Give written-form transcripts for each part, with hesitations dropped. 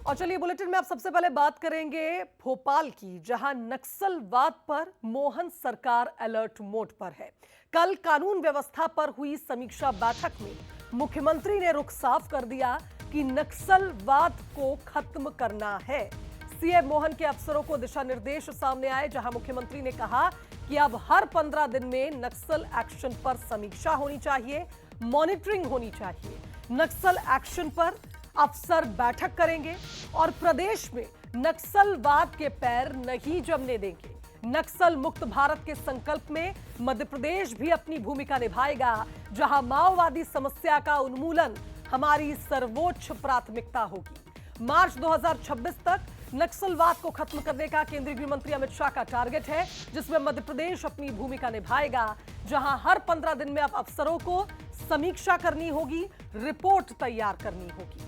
और चलिए बुलेटिन में आप सबसे पहले बात करेंगे भोपाल की, जहां नक्सलवाद पर मोहन सरकार अलर्ट मोड पर है। कल कानून व्यवस्था पर हुई समीक्षा बैठक में मुख्यमंत्री ने रुख साफ कर दिया कि नक्सलवाद को खत्म करना है। सीएम मोहन के अफसरों को दिशा निर्देश सामने आए, जहां मुख्यमंत्री ने कहा कि अब हर 15 दिन में नक्सल एक्शन पर समीक्षा होनी चाहिए, मॉनिटरिंग होनी चाहिए। नक्सल एक्शन पर अफसर बैठक करेंगे और प्रदेश में नक्सलवाद के पैर नहीं जमने देंगे। नक्सल मुक्त भारत के संकल्प में मध्य प्रदेश भी अपनी भूमिका निभाएगा, जहां माओवादी समस्या का उन्मूलन हमारी सर्वोच्च प्राथमिकता होगी। मार्च 2026 तक नक्सलवाद को खत्म करने का केंद्रीय गृह मंत्री अमित शाह का टारगेट है, जिसमें मध्य प्रदेश अपनी भूमिका निभाएगा, जहां हर 15 दिन में अब अफसरों को समीक्षा करनी होगी, रिपोर्ट तैयार करनी होगी।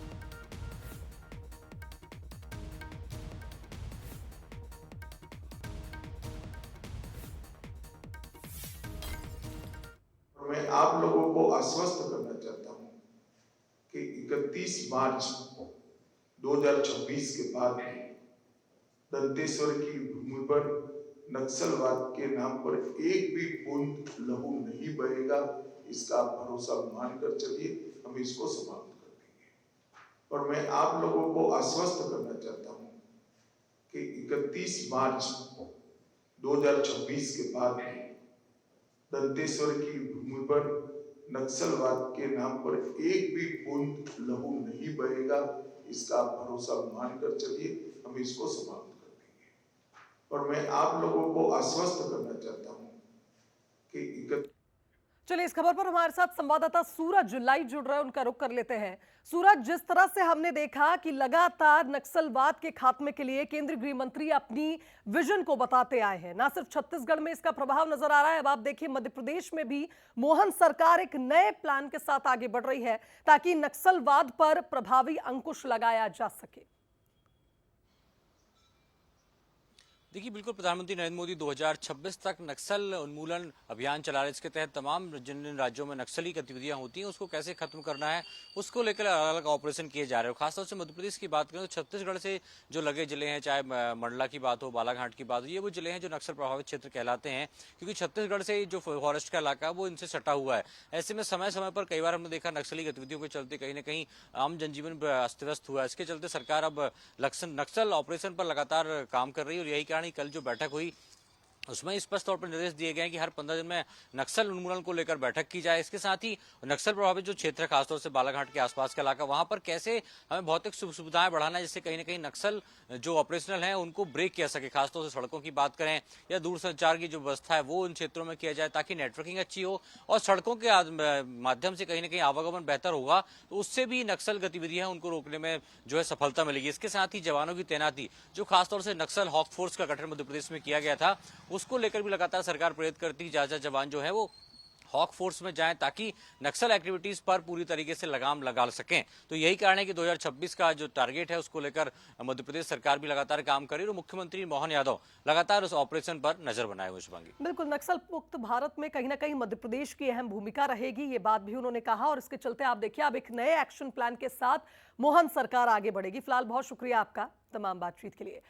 मैं आप लोगों को आश्वस्त करना चाहता हूं कि 31 मार्च 2026 के बाद दंतेश्वर की भूमि पर नक्सलवाद के नाम पर एक भी बूंद लहू नहीं बहेगा। इसका आप भरोसा मानकर चलिए, हम इसको समाप्त कर देंगे। और मैं आप लोगों को आश्वस्त करना चाहता हूं कि 31 मार्च 2026 के बाद दंतेश्वर की भूमि पर नक्सलवाद के नाम पर एक भी बूंद लहू नहीं बहेगा। इसका आप भरोसा मानकर चलिए, हम इसको समाप्त कर देंगे। और मैं आप लोगों को आश्वस्त करना चाहता हूं कि चलिए, इस खबर पर हमारे साथ संवाददाता सूरज लाइव जुड़ रहे हैं, उनका रुख कर लेते हैं। सूरज, जिस तरह से हमने देखा कि लगातार नक्सलवाद के खात्मे के लिए केंद्रीय गृह मंत्री अपनी विजन को बताते आए हैं, ना सिर्फ छत्तीसगढ़ में इसका प्रभाव नजर आ रहा है, अब आप देखिए मध्य प्रदेश में भी मोहन सरकार एक नए प्लान के साथ आगे बढ़ रही है ताकि नक्सलवाद पर प्रभावी अंकुश लगाया जा सके। देखिए, बिल्कुल प्रधानमंत्री नरेंद्र मोदी 2026 तक नक्सल उन्मूलन अभियान चला रहे हैं। इसके तहत तमाम जिन जिन राज्यों में नक्सली गतिविधियां होती हैं उसको कैसे खत्म करना है, उसको लेकर अलग अलग ऑपरेशन किए जा रहे हैं। खासतौर से मध्य प्रदेश की बात करें तो छत्तीसगढ़ से जो लगे जिले हैं, चाहे मंडला की बात हो, बालाघाट की बात हो, ये वो जिले हैं जो नक्सल प्रभावित क्षेत्र कहलाते हैं, क्योंकि छत्तीसगढ़ से जो फॉरेस्ट का इलाका है वो इनसे सटा हुआ है। ऐसे में समय समय पर कई बार हमने देखा नक्सली गतिविधियों के चलते कहीं ना कहीं आम जनजीवन अस्त व्यस्त हुआ है। इसके चलते सरकार अब नक्सल ऑपरेशन पर लगातार काम कर रही है और यही कारण कल जो बैठक हुई उसमें स्पष्ट तौर पर निर्देश दिए गए हैं कि हर 15 दिन में नक्सल उन्मूलन को लेकर बैठक की जाए। इसके साथ ही नक्सल प्रभावित जो क्षेत्र है, खासतौर से बालाघाट के आसपास का इलाका, वहां पर कैसे हमें भौतिक सुविधाएं बढ़ाना है जिससे कहीं ना कहीं नक्सल जो ऑपरेशनल है उनको ब्रेक किया सके। खासतौर से सड़कों की बात करें या दूरसंचार की जो व्यवस्था है वो उन क्षेत्रों में किया जाए ताकि नेटवर्किंग अच्छी हो और सड़कों के माध्यम से कहीं ना कहीं आवागमन बेहतर होगा, तो उससे भी नक्सल गतिविधियां उनको रोकने में जो है सफलता मिलेगी। इसके साथ ही जवानों की तैनाती, जो खासतौर से नक्सल हॉक फोर्स का गठन मध्य प्रदेश में किया गया था, उसको लेकर भी लगातार सरकार प्रेरित करती है ज्यादा जवान जो है वो हॉक फोर्स में जाएं ताकि नक्सल एक्टिविटीज पर पूरी तरीके से लगाम लगा सकें। तो यही कारण है कि 2026 का जो टारगेट है उसको लेकर मध्य प्रदेश सरकार भी लगातार काम कर रही है और मुख्यमंत्री मोहन यादव लगातार उस ऑपरेशन पर नजर बनाए हुए। शुभांगी, बिल्कुल, नक्सल मुक्त भारत में कहीं ना कहीं मध्य प्रदेश की अहम भूमिका रहेगी, ये बात भी उन्होंने कहा और इसके चलते आप देखिए अब एक नए एक्शन प्लान के साथ मोहन सरकार आगे बढ़ेगी। फिलहाल बहुत शुक्रिया आपका तमाम बातचीत के लिए।